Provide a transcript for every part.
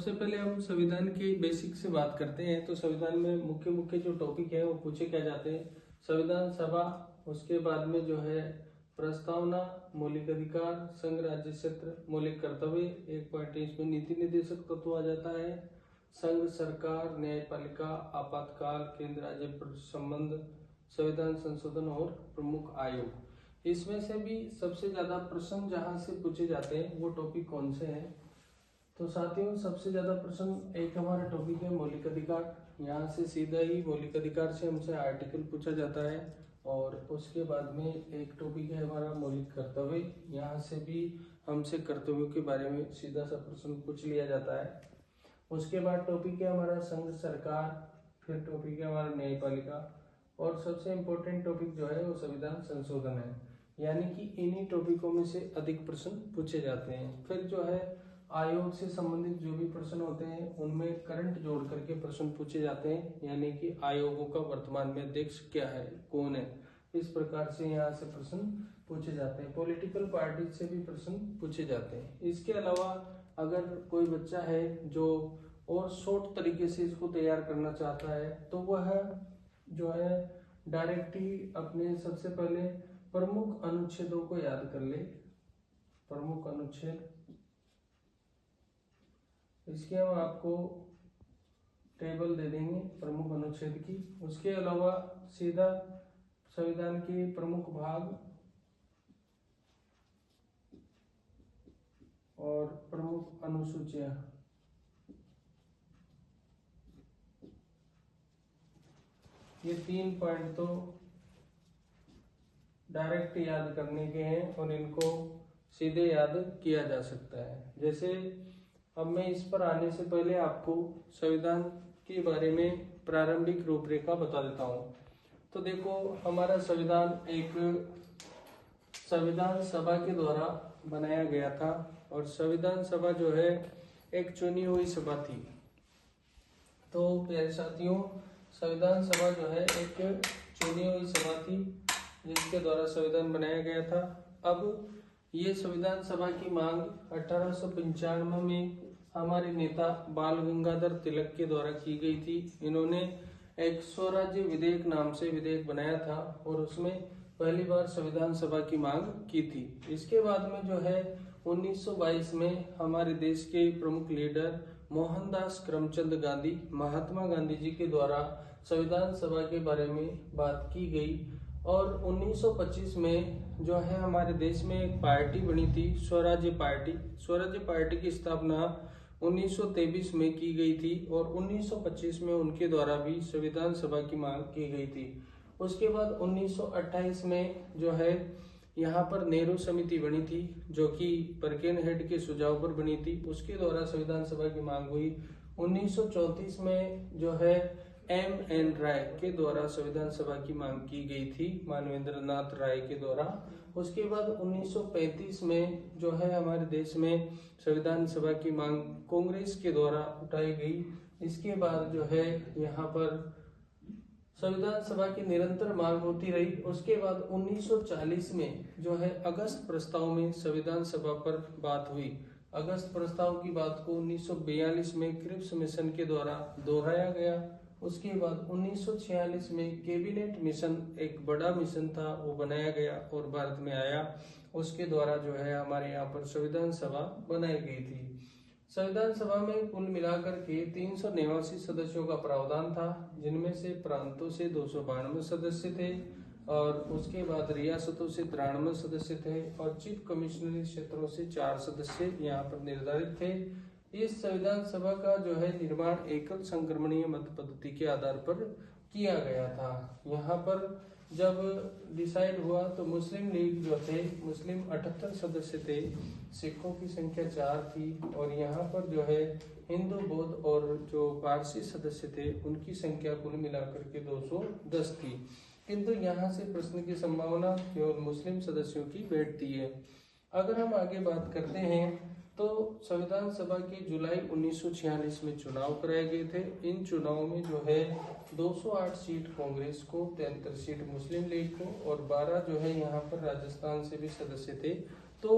सबसे पहले हम संविधान के बेसिक से बात करते हैं। तो संविधान में मुख्य मुख्य जो टॉपिक है वो पूछे क्या जाते हैं। संविधान सभा, उसके बाद में जो है प्रस्तावना, मौलिक अधिकार, संघ राज्य क्षेत्र, मौलिक कर्तव्य, एक पॉइंट इसमें नीति निर्देशक तत्व आ जाता है, संघ सरकार, न्यायपालिका, आपातकाल, केंद्र राज्य संबंध, संविधान संशोधन और प्रमुख आयोग। इसमें से भी सबसे ज्यादा प्रश्न जहां से पूछे जाते हैं वो टॉपिक कौन से हैं। तो साथियों, सबसे ज्यादा प्रश्न एक हमारा टॉपिक है मौलिक अधिकार। यहाँ से सीधा ही मौलिक अधिकार से हमसे आर्टिकल पूछा जाता है। और उसके बाद में एक टॉपिक है हमारा मौलिक कर्तव्य। यहाँ से भी हमसे कर्तव्यों के बारे में सीधा सा प्रश्न पूछ लिया जाता है। उसके बाद टॉपिक है हमारा संघ सरकार, फिर टॉपिक है हमारा न्यायपालिका, और सबसे इम्पोर्टेंट टॉपिक जो है वो संविधान संशोधन है। यानी कि इन्हीं टॉपिकों में से अधिक प्रश्न पूछे जाते हैं। फिर जो है आयोग से संबंधित जो भी प्रश्न होते हैं उनमें करंट जोड़ करके प्रश्न पूछे जाते हैं। यानी कि आयोगों का वर्तमान में अध्यक्ष क्या है, कौन है, इस प्रकार से यहाँ से प्रश्न पूछे जाते हैं। पॉलिटिकल पार्टी से भी प्रश्न पूछे जाते हैं। इसके अलावा अगर कोई बच्चा है जो और शॉर्ट तरीके से इसको तैयार करना चाहता है तो वह जो है डायरेक्ट ही अपने सबसे पहले प्रमुख अनुच्छेदों को याद कर ले। प्रमुख अनुच्छेद, इसके हम आपको टेबल दे देंगे प्रमुख अनुच्छेद की। उसके अलावा सीधा संविधान के प्रमुख भाग और प्रमुख अनुसूचियां, ये 3 पॉइंट तो डायरेक्ट याद करने के हैं और इनको सीधे याद किया जा सकता है। जैसे अब मैं इस पर आने से पहले आपको संविधान के बारे में प्रारंभिक रूपरेखा बता देता हूँ। तो देखो, हमारा संविधान एक संविधान सभा के द्वारा बनाया गया था और संविधान सभा जो है एक चुनी हुई सभा थी। तो प्यारे साथियों, संविधान सभा जो है एक चुनी हुई सभा थी जिसके द्वारा संविधान बनाया गया था। अब ये संविधान सभा की मांग 1895 में हमारे नेता बाल गंगाधर तिलक के द्वारा की गई थी। इन्होंने एक स्वराज्य विधेयक नाम से विधेयक बनाया था और उसमें पहली बार संविधान सभा की मांग की थी। इसके बाद में जो है 1922 में हमारे देश के प्रमुख लीडर मोहनदास करमचंद गांधी, महात्मा गांधी जी के द्वारा संविधान सभा के बारे में बात की गई। और 1925 में जो है हमारे देश में एक पार्टी बनी थी, स्वराज्य पार्टी। स्वराज्य पार्टी की स्थापना 1923 में की गई थी और 1925 में उनके द्वारा भी संविधान सभा की मांग की गई थी। उसके बाद 1928 में जो है यहाँ पर नेहरू समिति बनी थी जो कि परकेन हेड के सुझाव पर बनी थी, उसके द्वारा संविधान सभा की मांग हुई। 1934 में जो है M.N. राय के द्वारा संविधान सभा की मांग की गई थी, मानवेंद्र नाथ राय के द्वारा। उसके बाद 1935 में जो है हमारे देश में संविधान सभा की मांग कांग्रेस के द्वारा उठाई गई। इसके बाद जो है यहाँ पर संविधान सभा की निरंतर मांग होती रही। उसके बाद 1940 में जो है अगस्त प्रस्ताव में संविधान सभा पर बात हुई। अगस्त प्रस्ताव की बात को 1942 में क्रिप्स मिशन के द्वारा दोहराया गया। उसके बाद 1946 में कैबिनेट मिशन, एक बड़ा मिशन था, वो बनाया गया और भारत में आया। उसके द्वारा जो है हमारे यहाँ पर संविधान सभा बनाई गई थी। संविधान सभा में कुल मिलाकर के 389 सदस्यों का प्रावधान था, जिनमें से प्रांतों से 292 सदस्य थे और उसके बाद रियासतों से 93 सदस्य थे और चीफ कमिश्नरी क्षेत्रों से 4 सदस्य यहाँ पर निर्धारित थे। इस संविधान सभा का जो है निर्माण एकल संक्रमणीय मत पद्धति के आधार पर किया गया था। यहाँ पर जब डिसाइड हुआ तो मुस्लिम लीग जो थे, मुस्लिम 78 सदस्य थे, सिखों की संख्या 4 थी और यहाँ पर जो है हिंदू, बौद्ध और जो पारसी सदस्य थे उनकी संख्या कुल मिलाकर के 210 थी। किंतु यहाँ से प्रश्न की संभावना केवल मुस्लिम सदस्यों की बैठती है। अगर हम आगे बात करते हैं तो संविधान सभा के जुलाई 1946 में चुनाव कराए गए थे। इन चुनाव में जो है 208 सीट कांग्रेस को, 73 सीट मुस्लिम लीग को और 12 जो है यहाँ पर राजस्थान से भी सदस्य थे। तो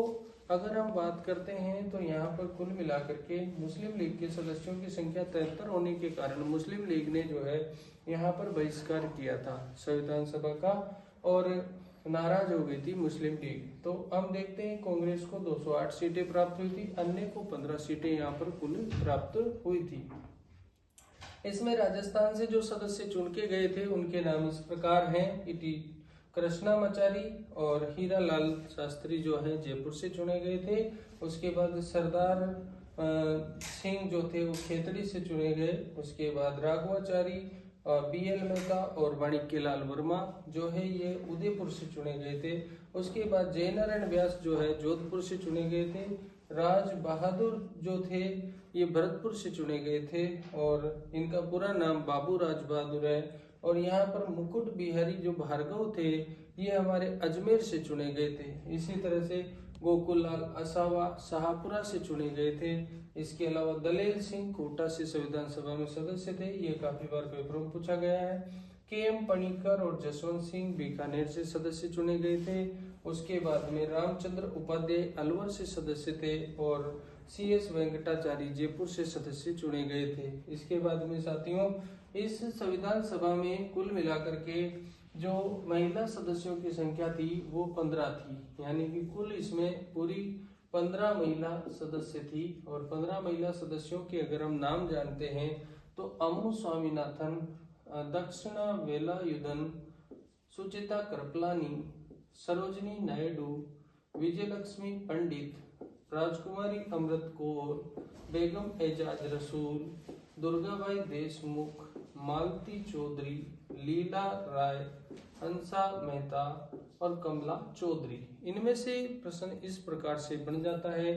अगर हम बात करते हैं तो यहाँ पर कुल मिलाकर के मुस्लिम लीग के सदस्यों की संख्या 73 होने के कारण मुस्लिम लीग ने जो है यहाँ पर बहिष्कार किया था संविधान सभा का, और नाराज हो गई थी मुस्लिम लीग। तो हम देखते हैं कांग्रेस को 208 सीटें प्राप्त हुई थी, अन्य को 15 सीटें यहाँ पर कुल प्राप्त हुई थी। इसमें राजस्थान से जो सदस्य चुन के गए थे उनके नाम इस प्रकार हैं। कृष्णामाचारी और हीरालाल शास्त्री जो है जयपुर से चुने गए थे। उसके बाद सरदार सिंह जो थे वो खेतड़ी से चुने गए। उसके बाद राघवाचारी, BL मेहता और माणिक्यलाल वर्मा जो है ये उदयपुर से चुने गए थे। उसके बाद जयनारायण व्यास जो है जोधपुर से चुने गए थे। राज बहादुर जो थे ये भरतपुर से चुने गए थे और इनका पूरा नाम बाबू राज बहादुर है। और यहाँ पर मुकुट बिहारी जो भार्गव थे ये हमारे अजमेर से चुने गए थे। इसी तरह से गोकुललाल असावा शाहपुरा से चुने गए थे। इसके अलावा दलेल सिंह कोटा से संविधान सभा में सदस्य थे, ये काफी बार पेपरों में पूछा गया है। KM पणिकर और जसवंत सिंह बीकानेर से सदस्य चुने गए थे। उसके बाद में रामचंद्र उपाध्याय अलवर से सदस्य थे और CS वेंकटाचारी जयपुर से सदस्य चुने गए थे। इसके बाद में साथियों इस संविधान सभा में कुल मिलाकर के जो महिला सदस्यों की संख्या थी वो 15 थी, यानी कि कुल इसमें पूरी 15 महिला सदस्य थी। और 15 महिला सदस्यों के अगर हम नाम जानते हैं तो अमू स्वामीनाथन, दक्षिणा वेलायुधन, सुचिता कृपलानी, सरोजनी नायडू, विजयलक्ष्मी पंडित, राजकुमारी अमृत कौर, बेगम एजाज रसूल, दुर्गाबाई देशमुख, मालती चौधरी, लीला राय, हंसा मेहता और कमला चौधरी। इनमें से प्रश्न इस प्रकार से बन जाता है